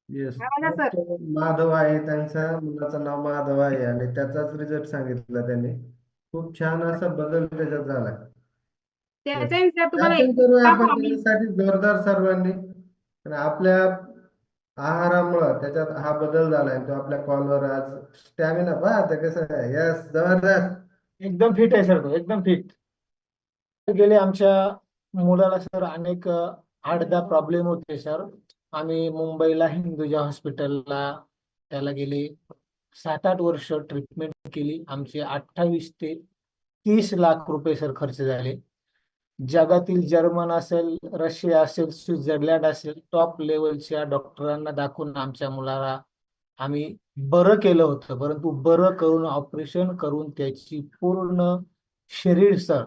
Yes. बघा sir, Madhav आहे, त्यांच्या मुलाचं नाव माधव आहे आणि त्याचाच रिझल्ट सांगितला त्यांनी. खूप छान असा बदल त्याच्यात झाला. येस. त्याचा विचार तुम्हाला काय एक पण करूया आपण फॉर्म्युला. त्याच्यासाठी जोरदार सर्वांनी. आणि आपल्या आहारामुळं त्याच्यात हा बदल झालाय. तो आपल्या कॉलवर आज स्टॅमिना पहा ते कसं आहे. यस, जबरदस्त. एकदम फिट आहे सर, तो एकदम फिट. गेले आमच्या मुलाला सर अनेक हार्टचा प्रॉब्लेम होते सर. आम्ही मुंबईला हिंदुजा हॉस्पिटलला त्याला गेले 7-8 वर्ष ट्रीटमेंट केली. आमचे 28 ते 30 लाख रुपये सर खर्च झाले. जगातील जर्मन असेल, रशिया असेल, स्वित्झर्लंड असेल, टॉप लेवलच्या डॉक्टरांना दाखवून आमच्या मुलाला आम्ही बरं केलं होतं. परंतु बरं करून ऑपरेशन करून त्याची पूर्ण शरीर सर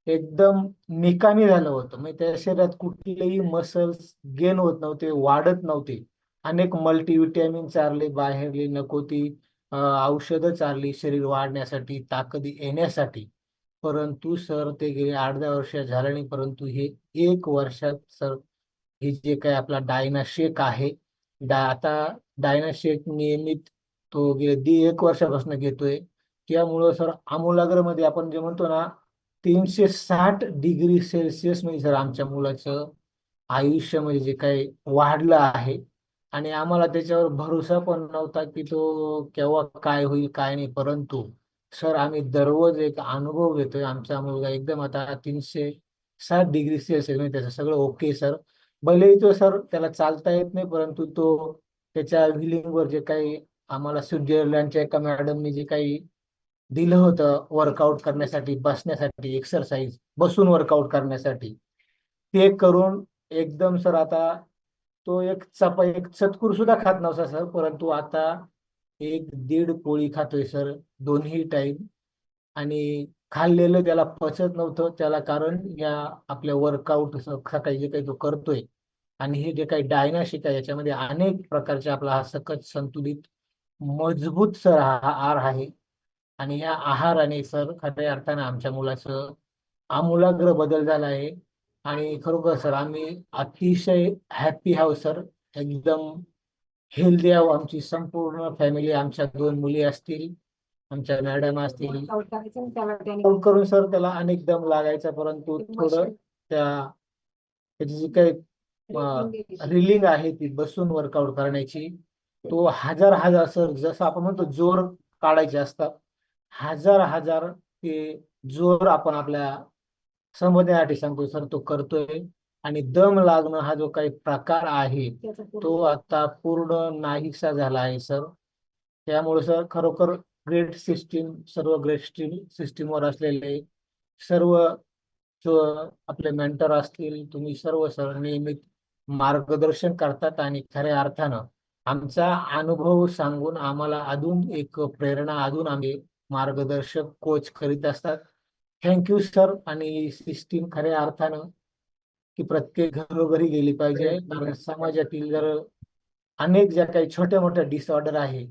एकदम निकामी झालं होतं. म्हणजे त्या शरीरात कुठलेही मसल्स गेन होत नव्हते, वाढत नव्हते. अनेक मल्टीव्हिटॅमिन चारले, बाहेरली नको ती औषधं चारली शरीर वाढण्यासाठी, ताकद येण्यासाठी. परंतु सर ते गेले 8-10 वर्ष झाले नाही. परंतु हे 1 वर्षात सर हे जे काही आपला डायनाशेक आहे, आता डायनाशेक नियमित तो गेले 1 वर्षापासून घेतोय. त्यामुळं सर आमूलाग्र मध्ये आपण जे म्हणतो ना, 360 डिग्री सेल्सिअस मध्ये सर आमच्या मुलाचं आयुष्य म्हणजे जे काही वाढलं आहे. आणि आम्हाला त्याच्यावर भरोसा पण नव्हता की तो केव्हा काय होईल काय नाही. परंतु सर आम्ही दररोज एक अनुभव घेतोय. आमचा मुलगा एकदम आता 360 डिग्री सेल्सिअस म्हणजे त्याचं सगळं ओके सर. भलेही तो सर त्याला चालता येत नाही, परंतु तो त्याच्या व्हिलिंगवर जे काही आम्हाला स्वित्झर्लंडच्या एका मॅडमनी जे काही दिलं होतं वर्कआउट करण्यासाठी, बसण्यासाठी एक्सरसाइज, बसून वर्कआउट करण्यासाठी, ते करून एकदम सर आता तो एक चतकुर सुद्धा खात नव्हता सर. परंतु आता 1-1.5 पोळी खातोय सर, दोन्ही टाइम. आणि खाल्लेलं त्याला पचत नव्हतं त्याला, कारण या आपल्या वर्कआउट सकाळी जे काही तो करतोय आणि हे जे काही डायनाशिक आहे याच्यामध्ये अनेक प्रकारचे आपला हा सकस संतुलित मजबूत सर हा आहार आहे. आणि या आहाराने सर खऱ्या अर्थाने आमच्या मुलाचं आमूलाग्र बदल झाला आहे. आणि खरोखर सर आम्ही अतिशय हॅपी आहोत सर. एकदम हेल्दी आहोत. आमची संपूर्ण फॅमिली, आमच्या 2 मुली असतील, आमच्या मॅडम असतील. वर्कआउट करायचं आणि त्याला त्याने वर्कआउट करून सर त्याला अनेक दम लागायचा, परंतु थोडं त्या त्याची जी काही रिलिंग आहे ती बसून वर्कआउट करण्याची, तो हजार हजार सर जसं आपण म्हणतो जोर काढायचे असतात, हजार हजार ते जोर आपण आपल्या संबंधासाठी सांगतो सर तो करतोय. आणि दम लागणं हा जो काही प्रकार आहे त्याचा तो पूर्ण आता पूर्ण नाहीसा झाला आहे सर. त्यामुळे सर खरोखर ग्रेट सिस्टीम, सर्व ग्रेट सिस्टीमवर असलेले सर्व जो आपले मेंटर असतील, तुम्ही सर्व सर नेहमी मार्गदर्शन करतात आणि खऱ्या अर्थानं आमचा अनुभव सांगून आम्हाला अजून एक प्रेरणा, अजून आम्ही मार्गदर्शक कोच करीत असतात. Thank you sir. आणि सिस्टीम खऱ्या अर्थानं की प्रत्येक घरोघरी गेली पाहिजे. कारण समाजातील जर अनेक ज्या काही छोट्या मोठ्या डिसऑर्डर आहे